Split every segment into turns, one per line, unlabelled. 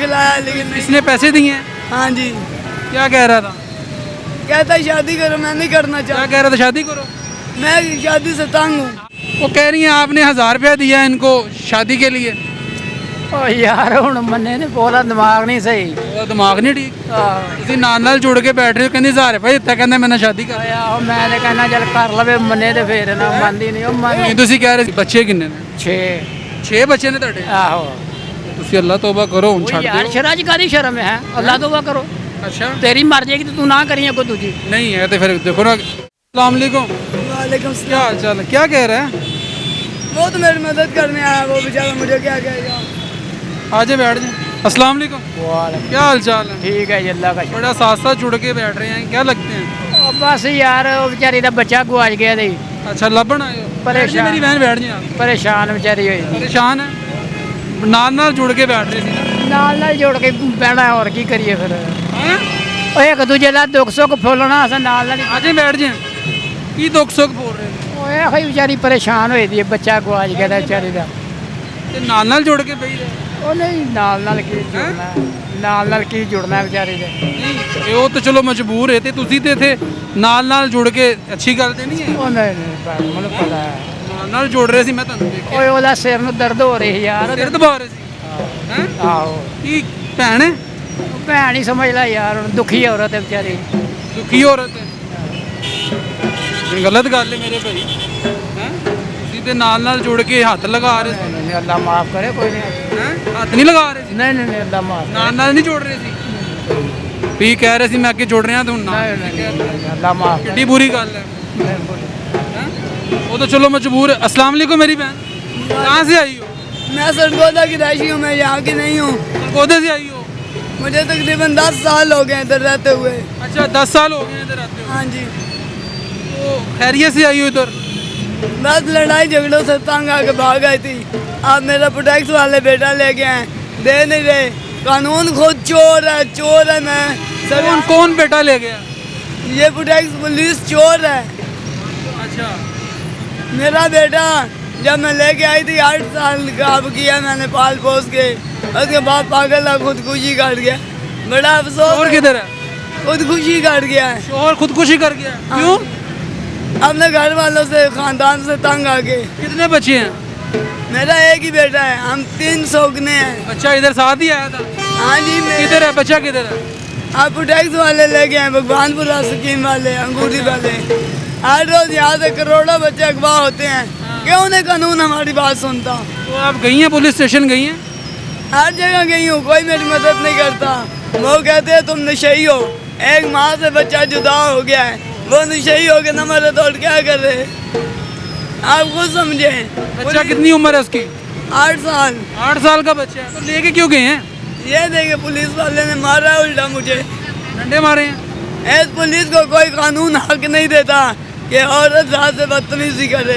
खिलाया लेकिन
इसने पैसे दिए हैं?
हाँ जी,
क्या कह रहा था?
कहता है शादी करो, मैं नहीं करना
क्या
चाहता,
कह रहा था शादी करो?
मैं शादी से तंग हूँ।
वो कह रही हैं आपने 1000 रुपया दिया इनको शादी के लिए।
ओ यार हुण मन्ने ने बोला दिमाग नहीं सही।
ਉਹਦਾ ਦਿਮਾਗ ਨਹੀਂ ਠੀਕ।
ਆਹੋ
ਤੁਸੀਂ ਨਾਲ ਜੁੜ ਕੇ ਬੈਠ ਰਹੇ ਹੋ, ਕਹਿੰਦੀ 1000 ਰੁਪਏ ਦਿੱਤਾ, ਕਹਿੰਦਾ ਮੈਂ ਨਾ ਸ਼ਾਦੀ ਕਰ।
ਆਹੋ ਮੈਂ ਤੇ ਕਹਿੰਦਾ ਚੱਲ ਕਰ ਲਵੇ ਮੰਨੇ ਤੇ ਫੇਰ ਨਾ ਮੰਨਦੀ ਨਹੀਂ ਉਹ ਮੰਨ
ਨਹੀਂ ਤੁਸੀਂ ਕਹਿ ਰਹੇ ਸੀ ਬੱਚੇ ਕਿੰਨੇ ਨੇ?
6
6 ਬੱਚੇ ਨੇ ਤੁਹਾਡੇ?
ਆਹੋ
ਤੁਸੀਂ ਅੱਲਾ ਤੋਬਾ ਕਰੋ ਹੁਣ
ਉਹ
ਛੱਡ
ਯਾਰ
ਦਿਓ।
ਸ਼ਰਾਜ ਕਾਦੀ ਸ਼ਰਮ ਹੈ ਅੱਲਾ ਤੋਬਾ ਕਰੋ
ਅੱਛਾ
तेरी मर्जी है कि तू ना करिए कोई दूजी
नहीं है तो फिर देखो ना। अस्सलाम वालेकुम,
वालेकुम
क्या
सलाम।
हाल चाल है? क्या कह रहे हैं?
वो तो मेरी मदद करने आया, वो बेचारा मुझे क्या कहेगा।
आजे बैठ जाए। अस्सलाम वालेकुम, क्या हाल चाल है?
ठीक है जी अल्लाह का
बड़ा साथ साथ जुड़ के बैठ रहे हैं, क्या लगते हैं?
शुक्र। बस यार वो बेचारी का बच्चा गुआच गया थी
अच्छा लबन आए हो?
परेशान।
मेरी बहन बैठ जाए आप।
परेशान बेचारी हुई थी
परेशान है, नाल जुड़ के बैठ रहे थे ना।
नाल जोड़ के बहना और की करिए फिर
हैं?
ਉਹ ਇੱਕ ਦੂਜੇ ਦਾ ਦੁੱਖ ਸੁੱਖ ਫੋਲਣਾ ਅਸਾਂ ਨਾਲ ਨਾਲ
आजे बैठ जाए। की दुख सुख बोल रहे थे?
ਉਹ ਇਹ ਵਿਚਾਰੀ ਪਰੇਸ਼ਾਨ ਹੋਈ ਦੀ ਹੈ ਬੱਚਾ ਗੁਆਚ ਗਿਆ ਦਾ ਵਿਚਾਰੀ ਦਾ
ਤੇ ਨਾਲ ਜੁੜ ਕੇ ਬਈ ਰਹੇ।
ਉਹ ਨਹੀਂ ਨਾਲ ਕੀ ਜੁੜਨਾ ਨਾਲ ਕੀ ਜੁੜਨਾ ਵਿਚਾਰੀ ਦੇ
ਨਹੀਂ ਉਹ ਤਾਂ ਚਲੋ ਮਜਬੂਰ ਹੈ ਤੇ ਤੁਸੀਂ ਤੇ ਇਥੇ ਨਾਲ ਜੁੜ ਕੇ ਅੱਛੀ ਗੱਲ ਤੇ ਨਹੀਂ ਹੈ।
ਉਹ ਨਹੀਂ ਭੈਣ ਮੈਨੂੰ ਪਤਾ ਹੈ
ਨਾਲ ਜੁੜ ਰਹੇ ਸੀ, ਮੈਂ ਤੁਹਾਨੂੰ ਦੇਖਿਆ।
ਓਏ ਉਹਦਾ ਸਿਰ ਨੂੰ ਦਰਦ ਹੋ ਰਹੀ ਯਾਰ
ਸਿਰ ਦਬਾ ਰਹੇ ਸੀ ਹੈ?
ਆਹੋ
ਕੀ ਭੈਣ ਹੈ?
ਉਹ ਭੈਣ ਹੀ ਸਮਝ ਲੈ ਯਾਰ ਹੁਣ ਦੁਖੀ ਔਰਤ ਹੈ ਵਿਚਾਰੀ
ਦੁਖੀ ਔਰਤ ਹੈ। ਇਹ ਗਲਤ ਗੱਲ ਹੈ ਮੇਰੇ ਭਾਈ ਹੈ। ਤੁਸੀਂ ਤੇ ਨਾਲ ਜੁੜ ਕੇ ਹੱਥ ਲਗਾ ਰਹੇ ਸੀ
ਨਹੀਂ ਅੱਲਾ ਮਾਫ ਕਰੇ ਕੋਈ ਨਹੀਂ
ਹੈ? ਹੱਥ ਨਹੀਂ ਲਗਾ ਰਹੇ ਸੀ,
ਨਹੀਂ ਅੱਲਾ ਮਾਫ
ਨਾਲ ਨਹੀਂ ਜੁੜ ਰਹੇ ਸੀ। ਵੀ ਕਹਿ ਰਹੇ ਸੀ ਮੈਂ ਅੱਗੇ ਜੁੜ ਰਿਹਾ ਤੇ ਹੁਣ ਨਾਲ
ਨਹੀਂ ਅੱਲਾ ਮਾਫ
ਕਿੱਡੀ ਬੁਰੀ ਗੱਲ ਹੈ। वो तो चलो मजबूर है। अस्सलाम वालेकुम मेरी बहन, कहाँ से आई हो?
मैं सरगोदा की रैशी हूँ, मैं यहाँ की नहीं हूँ।
सरगोदे से आई हो?
मुझे तकरीबन 10 साल हो गए इधर रहते हुए।
अच्छा 10 साल हो गए इधर आते हो?
हाँ जी,
तो खैरियत से आई हो इधर?
बस लड़ाई झगड़ों से तंग आके भाग आई थी। अब मेरा प्रोटेक्ट वाले बेटा लेके आए, दे नहीं रहे। कानून खुद चोर है। मैं
कौन कौन बेटा ले गया?
ये प्रोटेक्ट पुलिस चोर है।
अच्छा
मेरा बेटा जब मैं लेके आई थी 8 साल का अब किया मैंने पाल पोस के, उसके बाद पागल खुदकुशी कर गया। बड़ा अफसोस
शोहर
है,
किधर है?
खुदकुशी कर गया है।
शोहर खुदकुशी कर गया? क्यों?
अपने घर वालों से खानदान से तंग आके।
कितने बच्चे हैं?
मेरा एक ही बेटा है, हम 3 सौगने हैं।
बच्चा इधर साथ ही आया था?
हाँ जी,
किधर है बच्चा, किधर है?
आप प्रोटेक्ट वाले लेके आए, भगवानपुरा स्कीम वाले, अंगूठी वाले। हर रोज यहाँ से करोड़ों बच्चे अगवा होते हैं, क्यों नहीं कानून हमारी बात सुनता।
तो आप गई हैं, पुलिस स्टेशन गई हैं?
हर जगह गई हूँ, कोई मेरी मदद नहीं करता। वो कहते हैं तुम नशेई हो। एक माँ से बच्चा जुदा हो गया है, वो नशेई हो के न मरे तो और क्या कर रहे? आप खुद समझे।
बच्चा कितनी उम्र है उसकी?
8 साल।
8 साल का बच्चा है, तो लेके क्यों गए हैं?
ये देखे पुलिस वाले ने मारा है उल्टा मुझे।
डंडे मारे हैं?
इस पुलिस को कोई कानून हक नहीं देता कि औरत रात से बदतमीजी करे।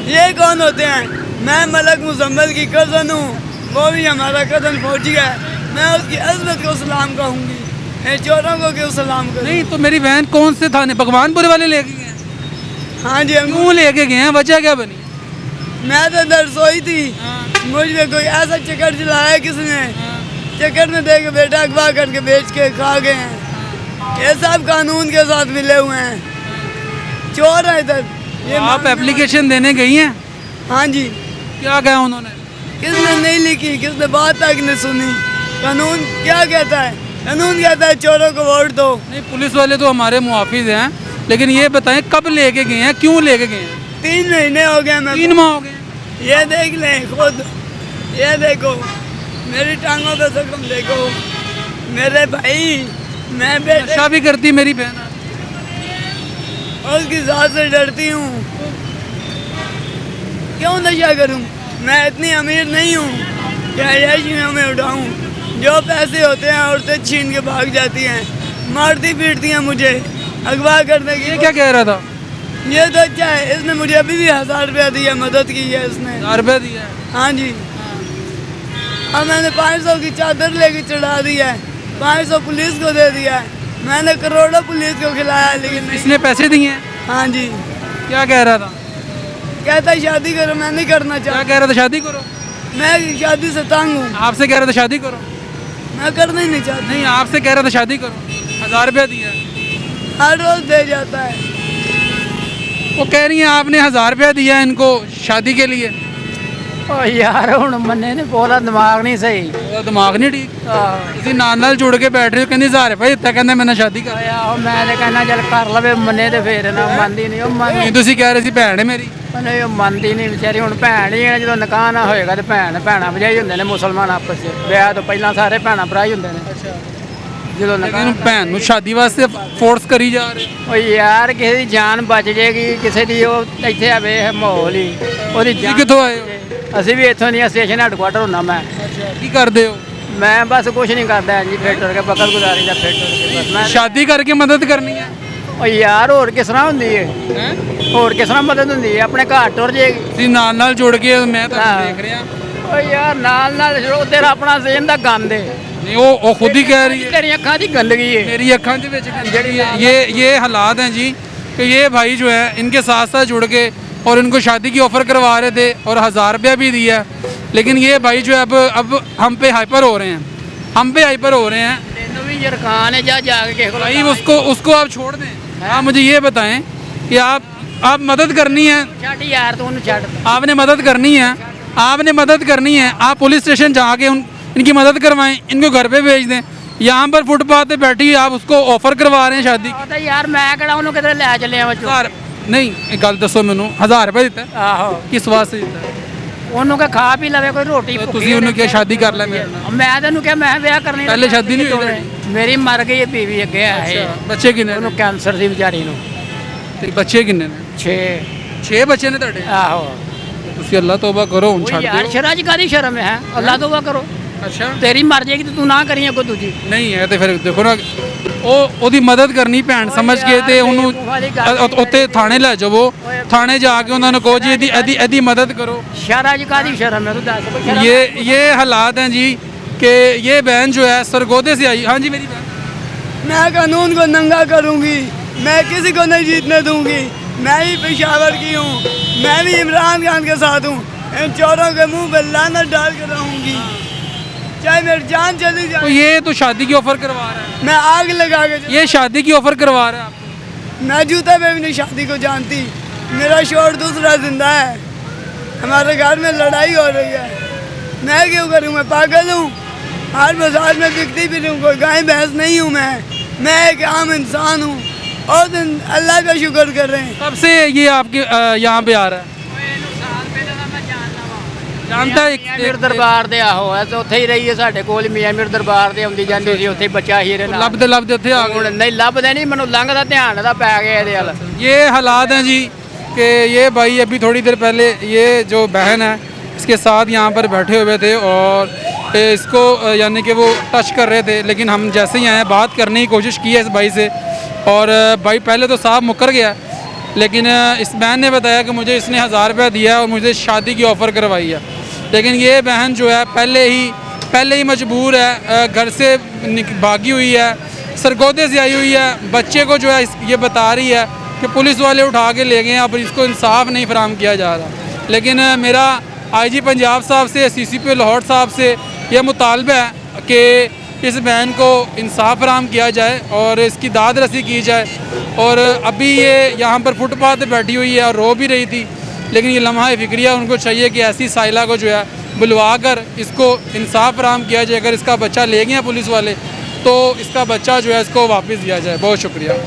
ये कौन होते हैं? मैं मलक मुजम्मिल की कज़न हूँ, वो भी हमारा कज़न फौजी है। मैं उसकी अज़मत को सलाम कहूँगी, चोरों को क्यों सलाम करूँ?
नहीं तो मेरी बहन कौन से थाने, भगवानपुर वाले लेके गए हैं?
हाँ जी,
क्यों लेके गए हैं, वजह क्या बनी?
मैं तो इधर सोई थी, मुझ पे कोई ऐसा चक्कर चलाया किसने, चक्कर में दे के बेटा अगवा करके बेच के खा गए हैं। ये सब कानून के साथ मिले हुए हैं, चोर है इधर। ये
आप एप्लीकेशन देने गई हैं?
हाँ जी,
क्या कहा उन्होंने?
किसने नहीं लिखी, किसने बात तक नहीं सुनी। कानून क्या कहता है? कानून कहता है चोरों को वोट दो।
नहीं पुलिस वाले तो हमारे मुहाफिज हैं, लेकिन ये बताएं कब लेके गए हैं, क्यों लेके गए हैं?
3 महीने हो गए मैं।
3 माह हो गए।
ये देख लें खुद, ये देखो मेरी टांगों पे जख्म देखो। मेरे भाई, मैं बेटे
नशा भी करती मेरी बहन?
उसकी जात से डरती हूँ। क्यों नशा करूँ? मैं इतनी अमीर नहीं हूँ कि अय्याशियों में उठाऊँ। जो पैसे होते हैं औरतें छीन के भाग जाती हैं, मारती पीटती हैं मुझे, अगवा करने की।
ये क्या कह रहा था?
ये तो अच्छा है, इसने मुझे अभी भी 1000 रुपया दिया, मदद की है इसने।
1000 रुपया दिया है?
हाँ जी। अब मैंने 500 की चादर लेके चढ़ा दी है, 500 पुलिस को दे दिया है। मैंने करोड़ों पुलिस को खिलाया लेकिन नहीं।
इसने पैसे दिए हैं?
हाँ जी,
क्या कह रहा था?
कहता है शादी करो, मैं नहीं करना
क्या
चाहता,
कह रहा था? शादी करो?
मैं शादी से तंग हूँ।
आपसे कह रहा था शादी करो?
मैं करना ही नहीं चाहता।
नहीं, आपसे कह रहा था शादी करो, 1000 रुपया दिया।
हर रोज दे जाता है।
वो कह रही हैं आपने 1000 रुपया दिया है इनको शादी के लिए।
ਓ ਯਾਰ ਹੁਣ ਮੰਨੇ ਨੇ ਬੋਲਾ ਦਿਮਾਗ ਨਹੀਂ ਸਹੀ
ਉਹਦਾ ਦਿਮਾਗ ਨਹੀਂ ਠੀਕ।
ਆਹੋ
ਤੁਸੀਂ ਨਾਲ ਜੁੜ ਕੇ ਬੈਠ ਰਹੇ ਹੋ, ਕਹਿੰਦੀ 1000 ਰੁਪਏ ਦਿੱਤਾ, ਕਹਿੰਦਾ ਮੈਂ ਨਾਲ ਸ਼ਾਦੀ ਕਰ।
ਆਹੋ ਮੈਂ ਤੇ ਕਹਿੰਦਾ ਚੱਲ ਕਰ ਲਵੇ ਮੰਨੇ ਤੇ ਫੇਰ ਨਾ ਮੰਨਦੀ ਨਹੀਂ ਉਹ
ਨਹੀਂ, ਤੁਸੀਂ ਕਹਿ ਰਹੇ ਸੀ ਭੈਣ ਹੈ ਮੇਰੀ।
ਨਹੀਂ ਉਹ ਮੰਨਦੀ ਨਹੀਂ ਵਿਚਾਰੀ ਹੁਣ ਭੈਣ ਹੀ ਹੈ ਜਦੋਂ ਨਿਕਾਹ ਨਾ ਹੋਏਗਾ ਤੇ ਭੈਣਾਂ ਭਜਾਈ ਹੁੰਦੇ ਨੇ ਮੁਸਲਮਾਨ ਆਪਸ 'ਚ ਵਿਆਹ ਤੋਂ ਪਹਿਲਾਂ ਸਾਰੇ ਭੈਣਾਂ ਭਰਾ ਹੀ ਹੁੰਦੇ ਨੇ। ਜਦੋਂ ਨਿਕਾਹ
ਲੇਕਿਨ ਭੈਣ ਨੂੰ ਸ਼ਾਦੀ ਵਾਸਤੇ ਫੋਰਸ ਕਰੀ ਜਾ ਰਹੇ।
ਓ ਯਾਰ ਕਿਸੇ ਦੀ ਜਾਨ ਬਚ ਜੇਗੀ, ਕਿਸੇ ਦੀ ਉਹ ਇੱਥੇ ਆਵੇ ਮਾਹੌਲ ਹੀ ਉਹਦੀ
ਤੁਸੀਂ ਕਿੱਥੋਂ ਆਏ ਹੋ?
ਅਸੀਂ ਵੀ ਇੱਥੋਂ ਦੀਆਂ ਸਟੇਸ਼ਨ ਹੈਡਕੁਆਟਰ ਹੁੰਨਾ ਮੈਂ।
ਕੀ ਕਰਦੇ ਹੋ?
ਮੈਂ ਬਸ ਕੁਝ ਨਹੀਂ ਕਰਦਾ ਜੀ, ਫਿਰ ਟੁਰ ਕੇ ਬਕਰ ਗੁਜ਼ਾਰੀ ਦਾ ਫਿਰ ਟੁਰ ਕੇ ਬਸ ਮੈਂ
ਸ਼ਾਦੀ ਕਰਕੇ ਮਦਦ ਕਰਨੀ ਹੈ।
ਓ ਯਾਰ ਹੋਰ ਕਿਸ ਤਰ੍ਹਾਂ ਹੁੰਦੀ ਹੈ?
ਹੈਂ?
ਹੋਰ ਕਿਸ ਤਰ੍ਹਾਂ ਮਦਦ ਹੁੰਦੀ ਹੈ? ਆਪਣੇ ਘਰ ਟੁਰ ਜੇਗੀ।
ਤੁਸੀਂ ਨਾਲ ਜੁੜ ਕੇ, ਮੈਂ
ਹਾਂ।
ਤੁਹਾਨੂੰ ਦੇਖ ਰਿਹਾ।
ਓ ਯਾਰ ਨਾਲ ਉਧਰ ਆਪਣਾ ਸੇਮ ਦਾ ਗੰਦ ਹੈ।
नहीं, वो खुद ही कह रही है
ਤੇਰੀ ਅੱਖਾਂ ਦੀ ਗੰਦਗੀ ਹੈ।
मेरी अखा के ਵਿੱਚ गंदगी है। ये हालात हैं जी कि ये भाई जो है इनके साथ साथ जुड़ के और इनको शादी की ऑफ़र करवा रहे थे और 1000 रुपया भी दिया, लेकिन ये भाई जो है अब हम पे हाइपर हो रहे हैं, हम पे हाइपर हो रहे हैं।
ਤੈਨੂੰ ਵੀ ਯਰਕਾਨ ਹੈ ਜਾ ਕੇ ਕਿਸੇ ਕੋਲ
भाई उसको आप छोड़ दें। आप मुझे ये बताएं कि आप मदद करनी है,
ਛੱਡ ਯਾਰ ਤੂੰ ਉਹਨੂੰ ਛੱਡ।
आपने मदद करनी है, आपने मदद करनी है, आप पुलिस स्टेशन जाके इनकी मदद करवाएं, इनको घर पे भेज दें। यहाँ पर फुटपाथ पे बैठी हुई आप उसको ऑफर करवा रहे हैं शादी की।
ਉਹ ਤਾਂ ਯਾਰ ਮੈਂ ਕਿਹੜਾ ਉਹਨੂੰ ਕਿਤੇ ਲੈ ਚੱਲਿਆ ਵਿੱਚੋਂ।
1000 नहीं, एक गल दसो मैनू, 1000 रुपये दिता है?
ਆਹੋ
किस वास्ते दिता है?
ਉਹਨੂੰ ਕਿ ਖਾ ਪੀ ਲਵੇ ਕੋਈ ਰੋਟੀ ਭੁੱਖੀ
ਤੁਸੀਂ ਉਹਨੂੰ ਕਿਹਾ ਸ਼ਾਦੀ ਕਰ ਲੈ ਮੇਰੇ ਨਾਲ।
ਮੈਂ ਤੈਨੂੰ ਕਿਹਾ ਮੈਂ ਵਿਆਹ ਕਰਨੀ
ਪਹਿਲੇ ਸ਼ਾਦੀ ਨਹੀਂ ਹੋਈ
ਮੇਰੀ ਮਰ ਗਈ ਹੈ ਬੀਵੀ ਅੱਗੇ ਆਏ
ਬੱਚੇ ਕਿੰਨੇ
ਉਹਨੂੰ ਕੈਂਸਰ ਦੀ ਵਿਚਾਰੀ ਨੂੰ।
ਤੇ ਬੱਚੇ ਕਿੰਨੇ ਨੇ?
6
6 ਬੱਚੇ ਨੇ ਤੁਹਾਡੇ?
ਆਹੋ
ਤੁਸੀਂ ਅੱਲਾਹ ਤੋਬਾ ਕਰੋ, ਹੁਣ
ਉਹ
ਛੱਡ
ਯਾਰ
ਦਿਓ।
ਸ਼ਰਾ ਚ ਕਾਦੀ ਸ਼ਰਮ ਹੈ? ਅੱਲਾ ਤੋਬਾ ਕਰੋ।
ਅੱਛਾ,
ਤੇਰੀ ਮਰ ਜਾਏਗੀ ਤੇ ਤੂੰ ਨਾ ਕਰੀ ਅੱਗੋਂ ਦੂਜੀ।
ਨਹੀਂ ਹੈ ਤੇ ਫਿਰ ਦੇਖੋ ਨਾ, ਉਹਦੀ ਮਦਦ ਕਰਨੀ ਭੈਣ ਸਮਝ ਕੇ ਤੇ ਉਹਨੂੰ ਉੱਥੇ ਥਾਣੇ ਲੈ ਜਾਵੋ, ਥਾਣੇ ਜਾ ਕੇ ਉਹਨਾਂ ਨੂੰ ਕਹੋ ਜੀ ਇਹਦੀ ਮਦਦ ਕਰੋ।
ਸ਼ਰਾ ਚ ਕਾਦੀ ਸ਼ਰਮ ਹੈ? ਤੂੰ ਦੱਸ ਕੋਈ ਸ਼ਰਮ?
ये हालात हैं जी कि ये बहन जो है सरगोदे से आई। हाँ जी मेरी बहन।
मैं कानून को नंगा करूंगी, मैं किसी को नहीं जीतने दूंगी। मैं भी पेशावर की हूँ, मैं भी इमरान खान के साथ हूँ। इन चोरों के मुंह पे लानत डाल कर रहूंगी, चाहे मेरी जान चली
तो
जाए।
ये तो शादी की ऑफर करवा रहा है,
मैं आग लगा के
ये शादी की ऑफर करवा रहा है आपको।
मैं जूते पे भी नहीं शादी को जानती। मेरा शोर दूसरा जिंदा है, हमारे घर में लड़ाई हो रही है। मैं क्यों करूँ? मैं पागल हूँ? हर बाजार में बिकती भी नहीं हूँ, कोई गाय भैंस नहीं हूँ। मैं एक आम इंसान हूँ और दिन अल्लाह का शुक्र कर रहे हैं।
कब से ये आपके यहाँ पे आ रहा है? जानता है
ਮੀਰ ਦਰਬਾਰ ਦੇ ਆਹੋ ਐ ਉੱਥੇ ਹੀ ਰਹੀ ਹੈ ਸਾਡੇ ਕੋਲ। ਮੀਆਂ ਮੀਰ ਦਰਬਾਰ ਦੇ ਆਉਂਦੀ ਜਾਂਦੀ ਸੀ, ਉੱਥੇ ਹੀ ਬੱਚਾ ਹੀ ਇਹਦੇ ਨਾਲ।
ਲੱਭਦੇ ਲੱਭਦੇ ਉੱਥੇ ਆ
ਹੁਣ ਨਹੀਂ ਲੱਭਦੇ ਨਹੀਂ, ਮੈਨੂੰ ਲੰਘਦਾ ਧਿਆਨ ਇਹਦਾ ਪੈ ਗਿਆ ਇਹਦੇ ਵੱਲ।
ये हालात हैं जी कि ये भाई अभी थोड़ी देर पहले ये जो बहन है इसके साथ यहाँ पर बैठे हुए थे और इसको यानी कि वो टच कर रहे थे, लेकिन हम जैसे ही आए बात करने की कोशिश की है इस भाई से, और भाई पहले तो साहब मुकर गया, लेकिन इस बहन ने बताया कि मुझे इसने 1000 रुपया दिया है और मुझे शादी की ऑफ़र करवाई है। लेकिन ये बहन जो है पहले ही मजबूर है, घर से भागी हुई है, सरगोदे से आई हुई है। बच्चे को जो है ये बता रही है कि पुलिस वाले उठा के ले गए हैं, अब इसको इंसाफ नहीं फराहम किया जा रहा। लेकिन मेरा IG पंजाब साहब से, CCP लाहौर साहब से यह मुतालबा है कि इस बहन को इंसाफ फराहम किया जाए और इसकी दाद रसी की जाए। और अभी ये यहाँ पर फुटपाथ पर बैठी हुई है और रो भी रही थी, लेकिन ये लम्हा फ़िक्रिया उनको चाहिए कि ऐसी साइला को जो है बुलवा कर इसको इंसाफ फराहम किया जाए। अगर इसका बच्चा ले गए हैं पुलिस वाले तो इसका बच्चा जो है इसको वापस दिया जाए। बहुत शुक्रिया।